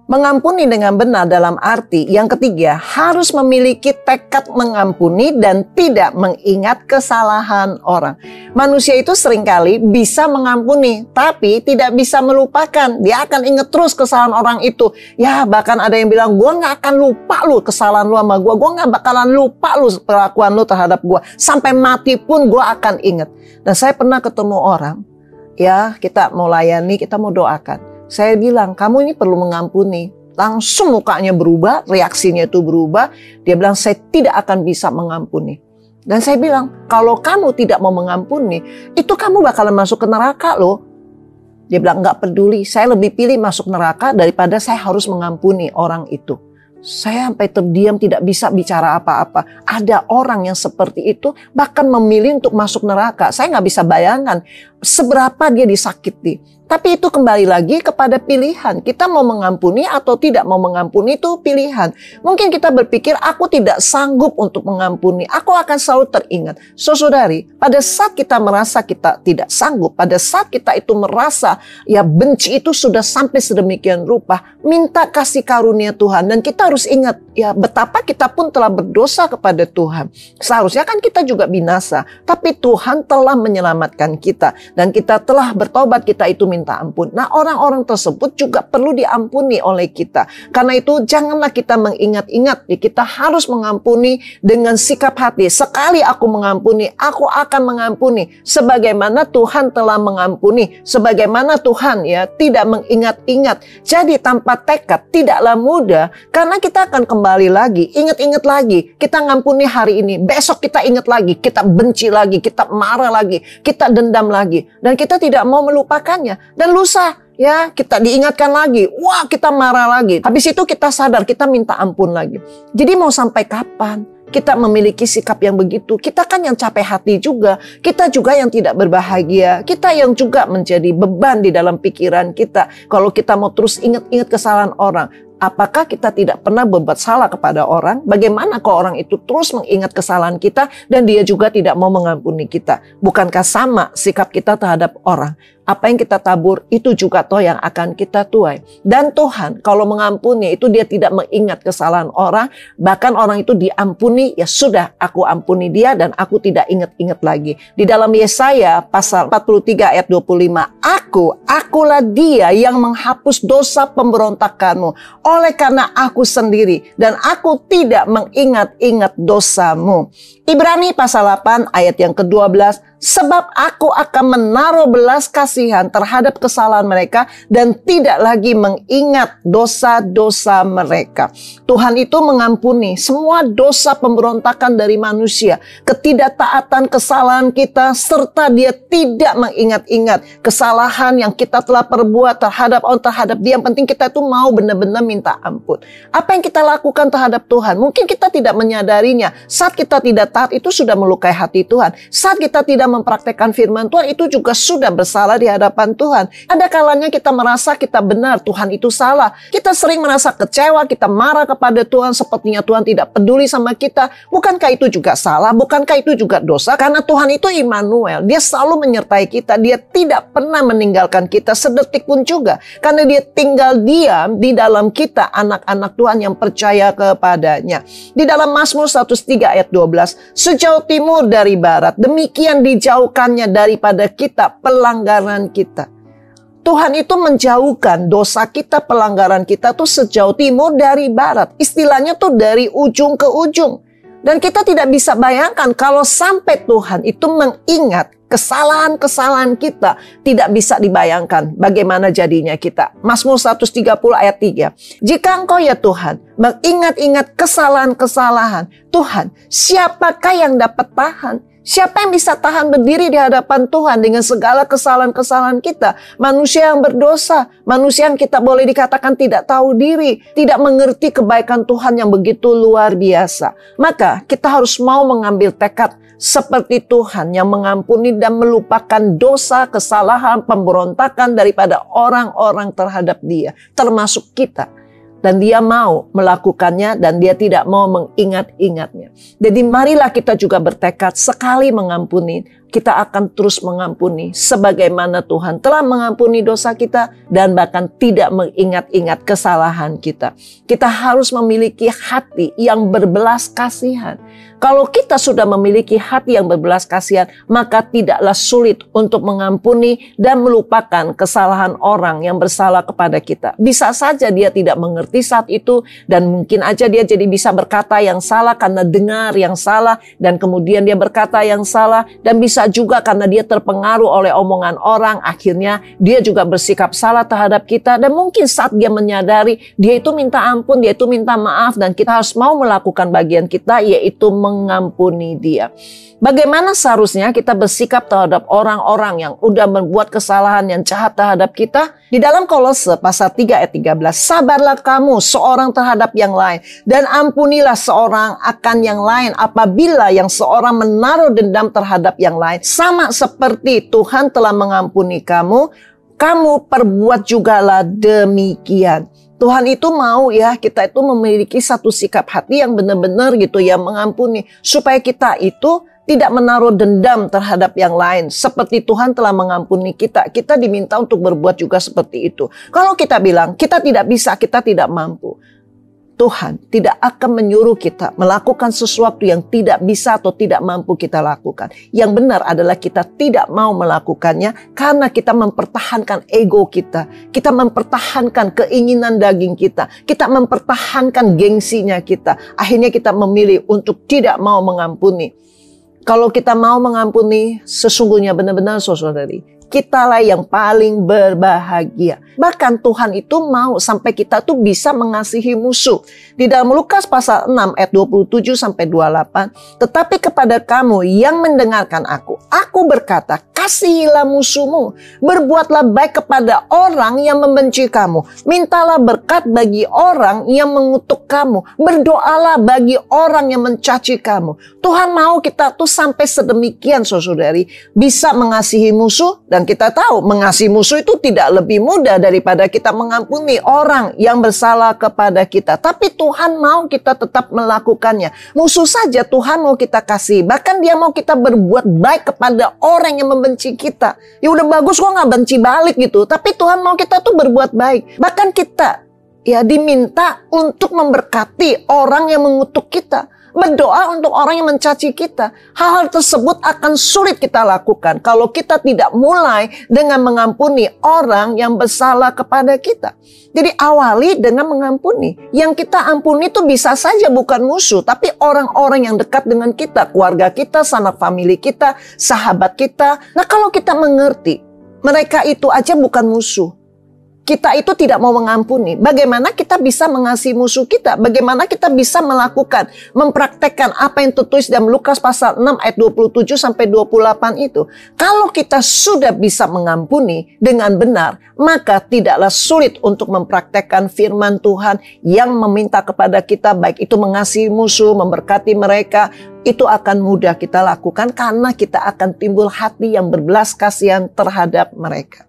Mengampuni dengan benar dalam arti yang ketiga, harus memiliki tekad mengampuni dan tidak mengingat kesalahan orang. Manusia itu seringkali bisa mengampuni, tapi tidak bisa melupakan. Dia akan ingat terus kesalahan orang itu. Ya, bahkan ada yang bilang, gue gak akan lupa lu kesalahan lu sama gue gak bakalan lupa lu perlakuan lu terhadap gue. Sampai mati pun gue akan ingat. Dan saya pernah ketemu orang, ya kita mau layani, kita mau doakan. Saya bilang, kamu ini perlu mengampuni. Langsung mukanya berubah, reaksinya itu berubah. Dia bilang, saya tidak akan bisa mengampuni. Dan saya bilang, kalau kamu tidak mau mengampuni, itu kamu bakalan masuk ke neraka loh. Dia bilang, nggak peduli, saya lebih pilih masuk neraka daripada saya harus mengampuni orang itu. Saya sampai terdiam, tidak bisa bicara apa-apa. Ada orang yang seperti itu bahkan memilih untuk masuk neraka. Saya nggak bisa bayangkan seberapa dia disakiti. Tapi itu kembali lagi kepada pilihan. Kita mau mengampuni atau tidak mau mengampuni itu pilihan. Mungkin kita berpikir, aku tidak sanggup untuk mengampuni. Aku akan selalu teringat. Saudari, pada saat kita merasa kita tidak sanggup, pada saat kita itu merasa ya benci itu sudah sampai sedemikian rupa, minta kasih karunia Tuhan. Dan kita harus ingat, ya betapa kita pun telah berdosa kepada Tuhan. Seharusnya kan kita juga binasa. Tapi Tuhan telah menyelamatkan kita. Dan kita telah bertobat, kita itu minta ampun. Nah, orang-orang tersebut juga perlu diampuni oleh kita. Karena itu janganlah kita mengingat-ingat. Kita harus mengampuni dengan sikap hati. Sekali aku mengampuni, aku akan mengampuni. Sebagaimana Tuhan telah mengampuni. Sebagaimana Tuhan ya tidak mengingat-ingat. Jadi tanpa tekad tidaklah mudah. Karena kita akan kembali lagi. Ingat-ingat lagi. Kita ngampuni hari ini. Besok kita ingat lagi. Kita benci lagi. Kita marah lagi. Kita dendam lagi. Dan kita tidak mau melupakannya. Dan lusa ya kita diingatkan lagi. Wah, kita marah lagi. Habis itu kita sadar, kita minta ampun lagi. Jadi mau sampai kapan kita memiliki sikap yang begitu? Kita kan yang capek hati juga. Kita juga yang tidak berbahagia. Kita yang juga menjadi beban di dalam pikiran kita. Kalau kita mau terus ingat-ingat kesalahan orang. Apakah kita tidak pernah berbuat salah kepada orang? Bagaimana kalau orang itu terus mengingat kesalahan kita dan dia juga tidak mau mengampuni kita? Bukankah sama sikap kita terhadap orang? Apa yang kita tabur itu juga toh yang akan kita tuai. Dan Tuhan kalau mengampuni itu dia tidak mengingat kesalahan orang. Bahkan orang itu diampuni, ya sudah aku ampuni dia dan aku tidak ingat-ingat lagi. Di dalam Yesaya pasal 43 ayat 25. Akulah dia yang menghapus dosa pemberontakanmu. Oleh karena aku sendiri dan aku tidak mengingat-ingat dosamu. Ibrani pasal 8 ayat yang ke-12. Sebab aku akan menaruh belas kasihan terhadap kesalahan mereka dan tidak lagi mengingat dosa-dosa mereka. Tuhan itu mengampuni semua dosa pemberontakan dari manusia, ketidaktaatan kesalahan kita, serta dia tidak mengingat-ingat kesalahan yang kita telah perbuat terhadap dia. Yang penting kita itu mau benar-benar minta ampun. Apa yang kita lakukan terhadap Tuhan, mungkin kita tidak menyadarinya. Saat kita tidak taat itu sudah melukai hati Tuhan. Saat kita tidak mempraktekkan firman Tuhan itu juga sudah bersalah di hadapan Tuhan. Ada kalanya kita merasa kita benar, Tuhan itu salah. Kita sering merasa kecewa, kita marah kepada Tuhan, sepertinya Tuhan tidak peduli sama kita. Bukankah itu juga salah? Bukankah itu juga dosa? Karena Tuhan itu Immanuel, dia selalu menyertai kita. Dia tidak pernah meninggalkan kita sedetik pun juga. Karena dia tinggal diam di dalam kita, anak-anak Tuhan yang percaya kepadanya. Di dalam Mazmur 103 ayat 12, sejauh timur dari barat, demikian dijauhkannya daripada kita pelanggaran kita. Tuhan itu menjauhkan dosa kita, pelanggaran kita tuh sejauh timur dari barat. Istilahnya tuh dari ujung ke ujung. Dan kita tidak bisa bayangkan kalau sampai Tuhan itu mengingat kesalahan-kesalahan kita, tidak bisa dibayangkan bagaimana jadinya kita. Mazmur 130 ayat 3. Jika engkau ya Tuhan mengingat-ingat kesalahan-kesalahan, Tuhan, siapakah yang dapat tahan? Siapa yang bisa tahan berdiri di hadapan Tuhan dengan segala kesalahan-kesalahan kita? Manusia yang berdosa, manusia yang kita boleh dikatakan tidak tahu diri, tidak mengerti kebaikan Tuhan yang begitu luar biasa. Maka kita harus mau mengambil tekad seperti Tuhan yang mengampuni dan melupakan dosa, kesalahan, pemberontakan daripada orang-orang terhadap dia, termasuk kita. Dan dia mau melakukannya dan dia tidak mau mengingat-ingatnya. Jadi marilah kita juga bertekad sekali mengampuni, kita akan terus mengampuni sebagaimana Tuhan telah mengampuni dosa kita dan bahkan tidak mengingat-ingat kesalahan kita. Kita harus memiliki hati yang berbelas kasihan. Kalau kita sudah memiliki hati yang berbelas kasihan, maka tidaklah sulit untuk mengampuni dan melupakan kesalahan orang yang bersalah kepada kita. Bisa saja dia tidak mengerti saat itu dan mungkin aja dia jadi bisa berkata yang salah karena dengar yang salah dan kemudian dia berkata yang salah, dan bisa juga karena dia terpengaruh oleh omongan orang, akhirnya dia juga bersikap salah terhadap kita. Dan mungkin saat dia menyadari, dia itu minta ampun, dia itu minta maaf, dan kita harus mau melakukan bagian kita, yaitu mengampuni dia. Bagaimana seharusnya kita bersikap terhadap orang-orang yang udah membuat kesalahan yang jahat terhadap kita? Di dalam Kolose pasal 3 ayat 13, sabarlah kamu seorang terhadap yang lain dan ampunilah seorang akan yang lain apabila yang seorang menaruh dendam terhadap yang lain. Sama seperti Tuhan telah mengampuni kamu, kamu perbuat jugalah demikian. Tuhan itu mau ya kita itu memiliki satu sikap hati yang benar-benar gitu ya mengampuni. Supaya kita itu tidak menaruh dendam terhadap yang lain. Seperti Tuhan telah mengampuni kita. Kita diminta untuk berbuat juga seperti itu. Kalau kita bilang kita tidak bisa, kita tidak mampu, Tuhan tidak akan menyuruh kita melakukan sesuatu yang tidak bisa atau tidak mampu kita lakukan. Yang benar adalah kita tidak mau melakukannya karena kita mempertahankan ego kita. Kita mempertahankan keinginan daging kita. Kita mempertahankan gengsinya kita. Akhirnya kita memilih untuk tidak mau mengampuni. Kalau kita mau mengampuni, sesungguhnya benar-benar saudari, kitalah yang paling berbahagia. Bahkan Tuhan itu mau sampai kita tuh bisa mengasihi musuh. Di dalam Lukas pasal 6 ayat 27 sampai 28, tetapi kepada kamu yang mendengarkan aku berkata, kasihilah musuhmu, berbuatlah baik kepada orang yang membenci kamu, mintalah berkat bagi orang yang mengutuk kamu, berdoalah bagi orang yang mencaci kamu. Tuhan mau kita tuh sampai sedemikian saudari, bisa mengasihi musuh dan Dan kita tahu mengasihi musuh itu tidak lebih mudah daripada kita mengampuni orang yang bersalah kepada kita. Tapi Tuhan mau kita tetap melakukannya. Musuh saja Tuhan mau kita kasih. Bahkan dia mau kita berbuat baik kepada orang yang membenci kita. Ya udah bagus kok gak benci balik gitu. Tapi Tuhan mau kita tuh berbuat baik. Bahkan kita ya diminta untuk memberkati orang yang mengutuk kita. Berdoa untuk orang yang mencaci kita. Hal-hal tersebut akan sulit kita lakukan kalau kita tidak mulai dengan mengampuni orang yang bersalah kepada kita. Jadi awali dengan mengampuni. Yang kita ampuni itu bisa saja bukan musuh, tapi orang-orang yang dekat dengan kita, keluarga kita, sanak famili kita, sahabat kita. Nah, kalau kita mengerti, mereka itu aja bukan musuh. Kita itu tidak mau mengampuni. Bagaimana kita bisa mengasihi musuh kita? Bagaimana kita bisa melakukan, mempraktekkan apa yang tertulis dalam Lukas pasal 6 ayat 27 sampai 28 itu? Kalau kita sudah bisa mengampuni dengan benar, maka tidaklah sulit untuk mempraktekkan firman Tuhan yang meminta kepada kita, baik itu mengasihi musuh, memberkati mereka, itu akan mudah kita lakukan karena kita akan timbul hati yang berbelas kasihan terhadap mereka.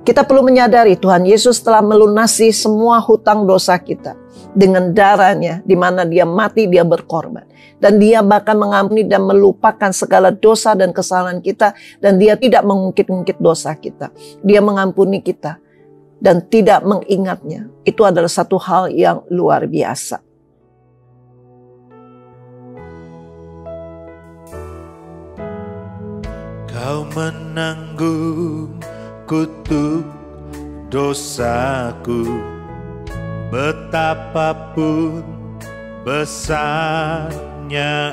Kita perlu menyadari Tuhan Yesus telah melunasi semua hutang dosa kita dengan darahnya, di mana dia mati, dia berkorban. Dan dia bahkan mengampuni dan melupakan segala dosa dan kesalahan kita. Dan dia tidak mengungkit-ungkit dosa kita. Dia mengampuni kita dan tidak mengingatnya. Itu adalah satu hal yang luar biasa. Kau menanggung kutuk dosaku, betapapun besarnya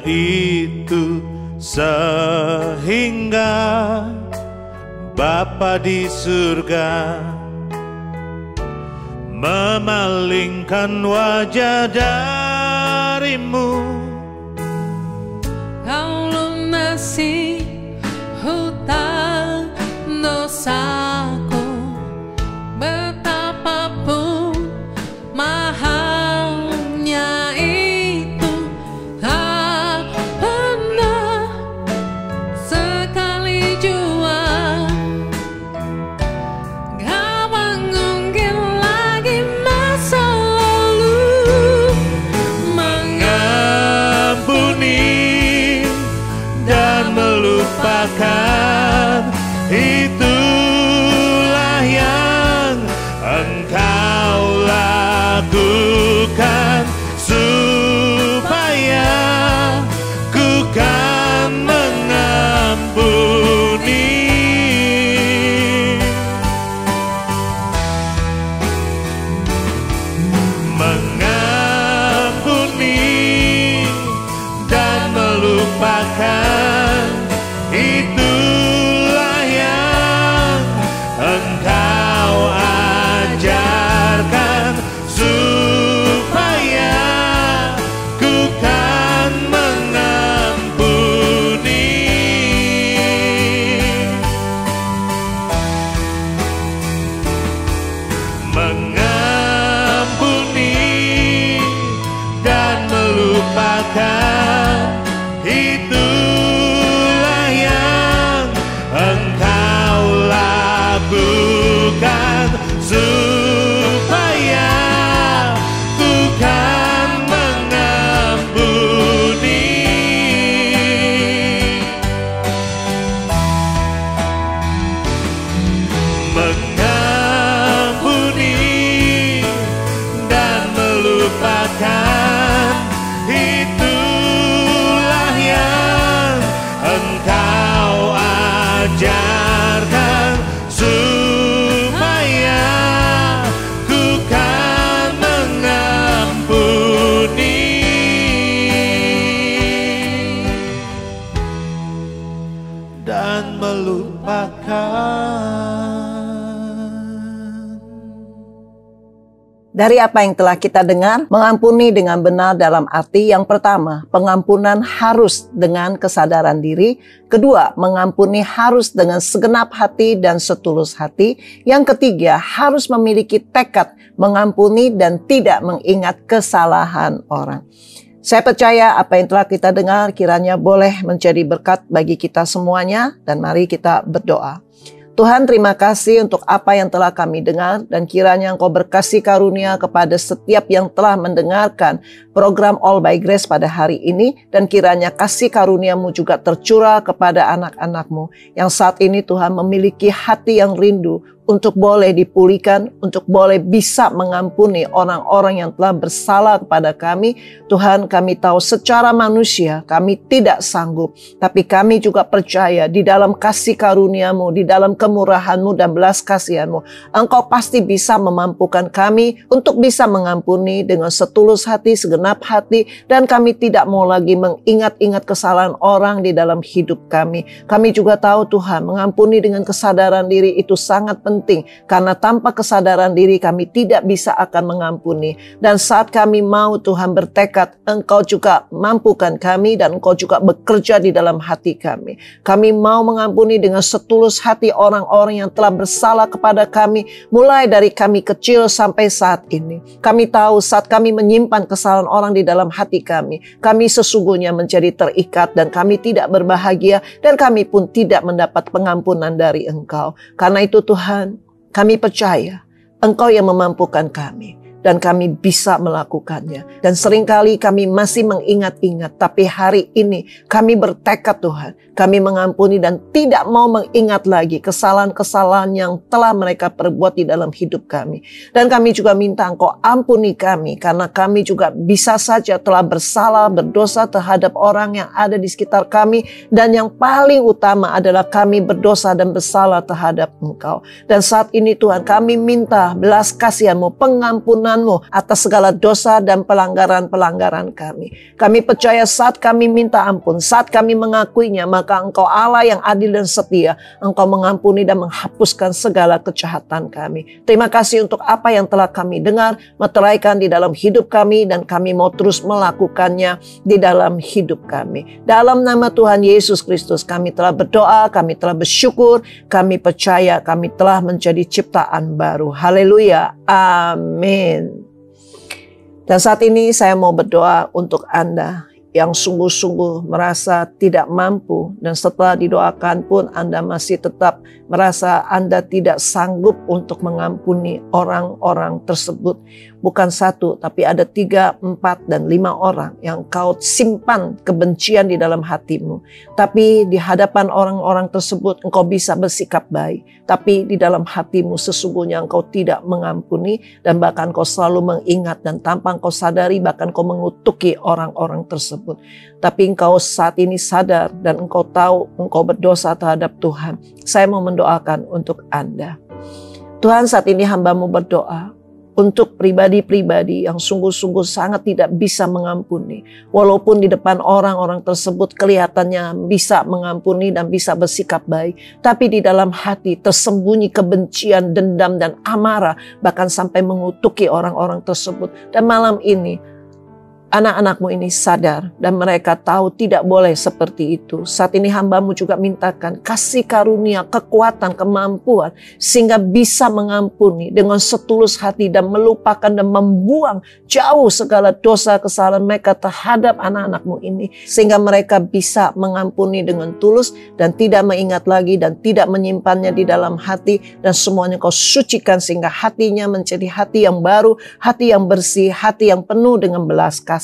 itu, sehingga Bapa di surga memalingkan wajah darimu. Kau lunasi hutang dosaku, betapapun mahalnya itu, tak pernah sekali jua kau mengungkit lagi masa lalu. Mengampuni dan melupakan, itulah yang Engkau lakukan, supaya ku kan mengampuni. Mengampuni dan melupakan, itulah yang Engkau ajarkan, supaya ku kan mengampuni. Mengampuni dan melupakan, itulah yang Engkau lakukan, supaya ku kan mengampuni. Mengampuni dan melupakan, itulah yang Engkau ajarkan, supaya ku kan mengampuni. Dan melupakan. Dari apa yang telah kita dengar, mengampuni dengan benar dalam arti yang pertama, pengampunan harus dengan kesadaran diri. Kedua, mengampuni harus dengan segenap hati dan setulus hati. Yang ketiga, harus memiliki tekad mengampuni dan tidak mengingat kesalahan orang. Saya percaya apa yang telah kita dengar kiranya boleh menjadi berkat bagi kita semuanya, dan mari kita berdoa. Tuhan, terima kasih untuk apa yang telah kami dengar, dan kiranya Engkau berkasih karunia kepada setiap yang telah mendengarkan program All by Grace pada hari ini, dan kiranya kasih karunia-Mu juga tercurah kepada anak-anak-Mu yang saat ini Tuhan memiliki hati yang rindu untuk boleh dipulihkan, untuk boleh bisa mengampuni orang-orang yang telah bersalah kepada kami. Tuhan, kami tahu secara manusia kami tidak sanggup, tapi kami juga percaya di dalam kasih karunia-Mu, di dalam kemurahan-Mu dan belas kasihan-Mu, Engkau pasti bisa memampukan kami untuk bisa mengampuni dengan setulus hati, segenap hati, dan kami tidak mau lagi mengingat-ingat kesalahan orang di dalam hidup kami. Kami juga tahu Tuhan, mengampuni dengan kesadaran diri itu sangat penting, karena tanpa kesadaran diri kami tidak bisa akan mengampuni. Dan saat kami mau Tuhan bertekad, Engkau juga mampukan kami dan Engkau juga bekerja di dalam hati kami. Kami mau mengampuni dengan setulus hati orang-orang yang telah bersalah kepada kami, mulai dari kami kecil sampai saat ini. Kami tahu saat kami menyimpan kesalahan orang di dalam hati kami sesungguhnya menjadi terikat dan kami tidak berbahagia, dan kami pun tidak mendapat pengampunan dari Engkau. Karena itu Tuhan, kami percaya Engkau yang memampukan kami, dan kami bisa melakukannya. Dan seringkali kami masih mengingat-ingat, tapi hari ini kami bertekad Tuhan, kami mengampuni dan tidak mau mengingat lagi kesalahan-kesalahan yang telah mereka perbuat di dalam hidup kami. Dan kami juga minta Engkau ampuni kami, karena kami juga bisa saja telah bersalah, berdosa terhadap orang yang ada di sekitar kami, dan yang paling utama adalah kami berdosa dan bersalah terhadap Engkau. Dan saat ini Tuhan, kami minta belas kasihan-Mu, pengampunan-Mu atas segala dosa dan pelanggaran-pelanggaran kami. Kami percaya saat kami minta ampun, saat kami mengakuinya, maka Engkau Allah yang adil dan setia, Engkau mengampuni dan menghapuskan segala kejahatan kami. Terima kasih untuk apa yang telah kami dengar, meteraikan di dalam hidup kami, dan kami mau terus melakukannya di dalam hidup kami. Dalam nama Tuhan Yesus Kristus kami telah berdoa, kami telah bersyukur, kami percaya kami telah menjadi ciptaan baru. Haleluya, amin. Dan saat ini saya mau berdoa untuk Anda yang sungguh-sungguh merasa tidak mampu, dan setelah didoakan pun Anda masih tetap merasa Anda tidak sanggup untuk mengampuni orang-orang tersebut. Bukan satu, tapi ada 3, 4, dan 5 orang yang kau simpan kebencian di dalam hatimu. Tapi di hadapan orang-orang tersebut engkau bisa bersikap baik, tapi di dalam hatimu sesungguhnya engkau tidak mengampuni, dan bahkan kau selalu mengingat, dan tanpa engkau sadari bahkan kau mengutuki orang-orang tersebut. Tapi engkau saat ini sadar dan engkau tahu engkau berdosa terhadap Tuhan. Saya mau mendoakan untuk Anda. Tuhan, saat ini hamba-Mu berdoa untuk pribadi-pribadi yang sungguh-sungguh sangat tidak bisa mengampuni. Walaupun di depan orang-orang tersebut kelihatannya bisa mengampuni dan bisa bersikap baik, tapi di dalam hati tersembunyi kebencian, dendam, dan amarah, bahkan sampai mengutuki orang-orang tersebut. Dan malam ini anak-anak-Mu ini sadar dan mereka tahu tidak boleh seperti itu. Saat ini hamba-Mu juga mintakan kasih karunia, kekuatan, kemampuan sehingga bisa mengampuni dengan setulus hati dan melupakan dan membuang jauh segala dosa kesalahan mereka terhadap anak-anak-Mu ini, sehingga mereka bisa mengampuni dengan tulus dan tidak mengingat lagi dan tidak menyimpannya di dalam hati, dan semuanya Kau sucikan sehingga hatinya menjadi hati yang baru, hati yang bersih, hati yang penuh dengan belas kasihan.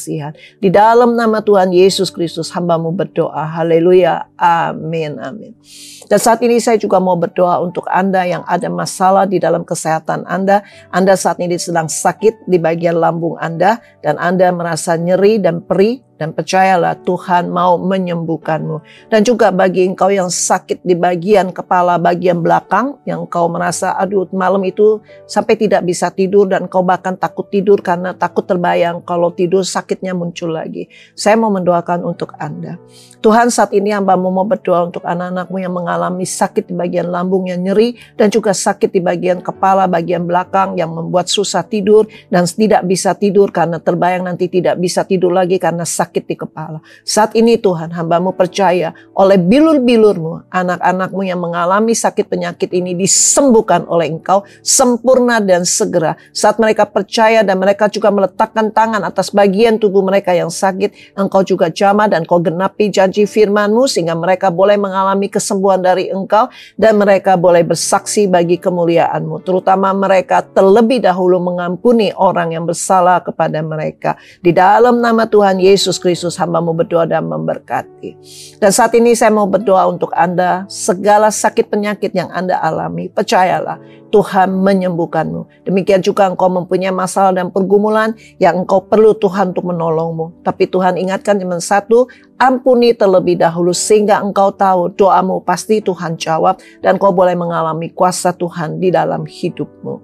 Di dalam nama Tuhan Yesus Kristus hamba-Mu berdoa. Haleluya. Amin. Amin. Dan saat ini saya juga mau berdoa untuk Anda yang ada masalah di dalam kesehatan Anda. Anda saat ini sedang sakit di bagian lambung Anda, dan Anda merasa nyeri dan perih. Dan percayalah Tuhan mau menyembuhkanmu. Dan juga bagi engkau yang sakit di bagian kepala bagian belakang, yang kau merasa aduh malam itu sampai tidak bisa tidur, dan kau bahkan takut tidur karena takut terbayang kalau tidur sakitnya muncul lagi. Saya mau mendoakan untuk Anda. Tuhan, saat ini hamba-Mu mau berdoa untuk anak-anak-Mu yang mengalami sakit di bagian lambung yang nyeri, dan juga sakit di bagian kepala bagian belakang yang membuat susah tidur dan tidak bisa tidur karena terbayang nanti tidak bisa tidur lagi karena sakit sakit di kepala. Saat ini Tuhan, hamba-Mu percaya oleh bilur-bilur-Mu, anak-anak-Mu yang mengalami sakit penyakit ini disembuhkan oleh Engkau sempurna dan segera. Saat mereka percaya dan mereka juga meletakkan tangan atas bagian tubuh mereka yang sakit, Engkau juga jamah dan Kau genapi janji firman-Mu sehingga mereka boleh mengalami kesembuhan dari Engkau dan mereka boleh bersaksi bagi kemuliaan-Mu. Terutama mereka terlebih dahulu mengampuni orang yang bersalah kepada mereka. Di dalam nama Tuhan Yesus Kristus, hamba-Mu berdoa dan memberkati. Dan saat ini saya mau berdoa untuk Anda, segala sakit penyakit yang Anda alami, percayalah Tuhan menyembuhkanmu. Demikian juga engkau mempunyai masalah dan pergumulan yang engkau perlu Tuhan untuk menolongmu. Tapi Tuhan ingatkan cuma satu, ampuni terlebih dahulu sehingga engkau tahu doamu pasti Tuhan jawab dan kau boleh mengalami kuasa Tuhan di dalam hidupmu.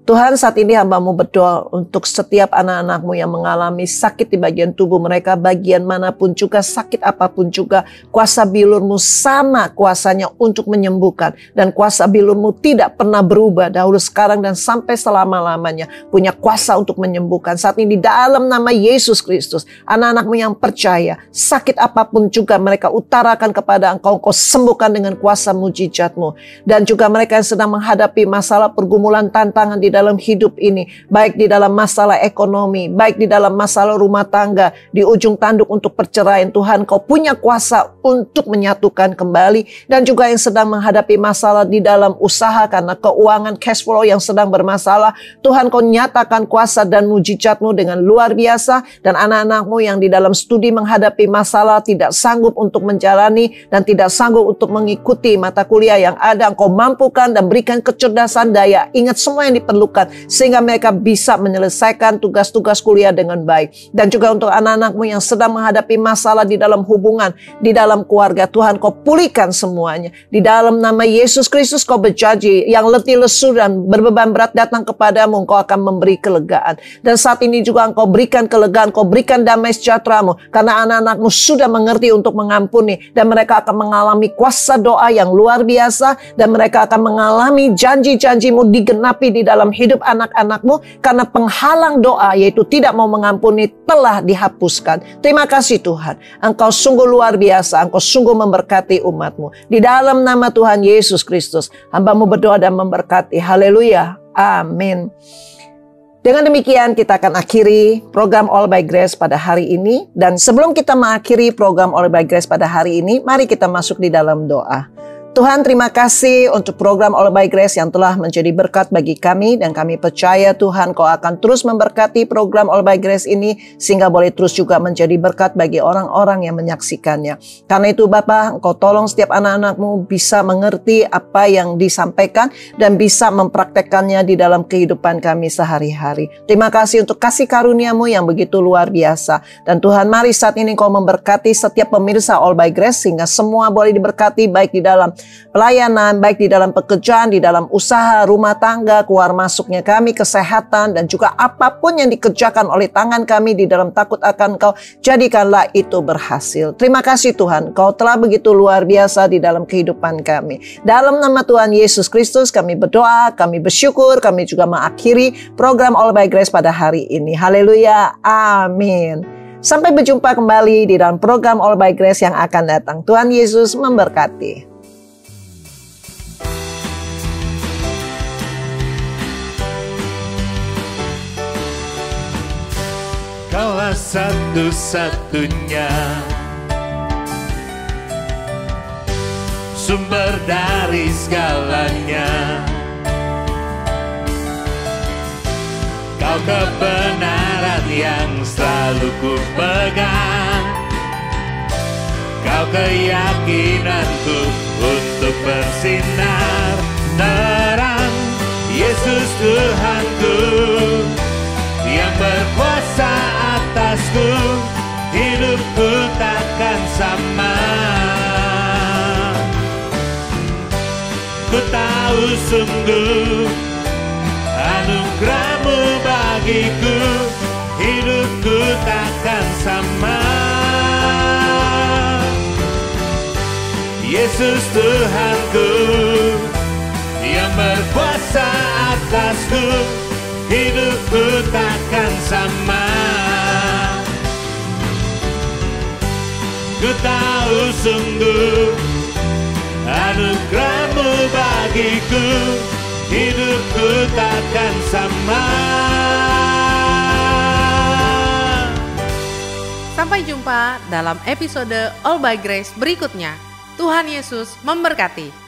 Tuhan, saat ini hamba-Mu berdoa untuk setiap anak-anak-Mu yang mengalami sakit di bagian tubuh mereka, bagian manapun juga, sakit apapun juga, kuasa bilur-Mu sama kuasanya untuk menyembuhkan. Dan kuasa bilur-Mu tidak pernah berubah dahulu, sekarang, dan sampai selama-lamanya. Punya kuasa untuk menyembuhkan. Saat ini di dalam nama Yesus Kristus, anak-anak-Mu yang percaya, sakit apapun juga mereka utarakan kepada Engkau, Engkau sembuhkan dengan kuasa mujizat-Mu. Dan juga mereka yang sedang menghadapi masalah pergumulan tantangan di dalam hidup ini, baik di dalam masalah ekonomi, baik di dalam masalah rumah tangga, di ujung tanduk untuk perceraian, Tuhan Kau punya kuasa untuk menyatukan kembali. Dan juga yang sedang menghadapi masalah di dalam usaha karena keuangan cash flow yang sedang bermasalah, Tuhan Kau nyatakan kuasa dan mujizat-Mu dengan luar biasa. Dan anak-anak-Mu yang di dalam studi menghadapi masalah, tidak sanggup untuk menjalani dan tidak sanggup untuk mengikuti mata kuliah yang ada, Engkau mampukan dan berikan kecerdasan, daya ingat semua yang diperlukan sehingga mereka bisa menyelesaikan tugas-tugas kuliah dengan baik. Dan juga untuk anak-anak-Mu yang sedang menghadapi masalah di dalam hubungan, di dalam keluarga, Tuhan Kau pulihkan semuanya. Di dalam nama Yesus Kristus Kau berjanji, yang letih lesu dan berbeban berat datang kepadamu, Engkau akan memberi kelegaan. Dan saat ini juga Engkau berikan kelegaan, Kau berikan damai sejahtera-Mu, karena anak-anak-Mu sudah mengerti untuk mengampuni, dan mereka akan mengalami kuasa doa yang luar biasa, dan mereka akan mengalami janji-janji-Mu digenapi di dalam hidup anak-anak-Mu, karena penghalang doa yaitu tidak mau mengampuni telah dihapuskan. Terima kasih Tuhan, Engkau sungguh luar biasa, Engkau sungguh memberkati umat-Mu. Di dalam nama Tuhan Yesus Kristus, hamba-Mu berdoa dan memberkati. Haleluya, amin. Dengan demikian kita akan akhiri program All by Grace pada hari ini. Dan sebelum kita mengakhiri program All by Grace pada hari ini, mari kita masuk di dalam doa. Tuhan, terima kasih untuk program All by Grace yang telah menjadi berkat bagi kami, dan kami percaya Tuhan Kau akan terus memberkati program All by Grace ini sehingga boleh terus juga menjadi berkat bagi orang-orang yang menyaksikannya. Karena itu Bapa, Engkau tolong setiap anak-anak-Mu bisa mengerti apa yang disampaikan dan bisa mempraktekkannya di dalam kehidupan kami sehari-hari. Terima kasih untuk kasih karunia-Mu yang begitu luar biasa. Dan Tuhan, mari saat ini Kau memberkati setiap pemirsa All by Grace sehingga semua boleh diberkati baik di dalam pelayanan, baik di dalam pekerjaan, di dalam usaha, rumah tangga, keluar masuknya kami, kesehatan, dan juga apapun yang dikerjakan oleh tangan kami di dalam takut akan Kau, jadikanlah itu berhasil. Terima kasih Tuhan, Kau telah begitu luar biasa di dalam kehidupan kami. Dalam nama Tuhan Yesus Kristus kami berdoa, kami bersyukur, kami juga mengakhiri program All by Grace pada hari ini. Haleluya, amin. Sampai berjumpa kembali di dalam program All by Grace yang akan datang. Tuhan Yesus memberkati. Kaulah satu-satunya sumber dari segalanya. Kau kebenaran yang selalu ku pegang. Kau keyakinanku untuk bersinar terang. Yesus Tuhanku yang berkuasa atasku, hidupku takkan sama. Ku tahu sungguh anugerah-Mu bagiku, hidupku takkan sama. Yesus Tuhanku yang berkuasa atasku, hidupku takkan sama. Ku tahu sungguh anugerah-Mu bagiku, hidupku takkan sama. Sampai jumpa dalam episode All by Grace berikutnya. Tuhan Yesus memberkati.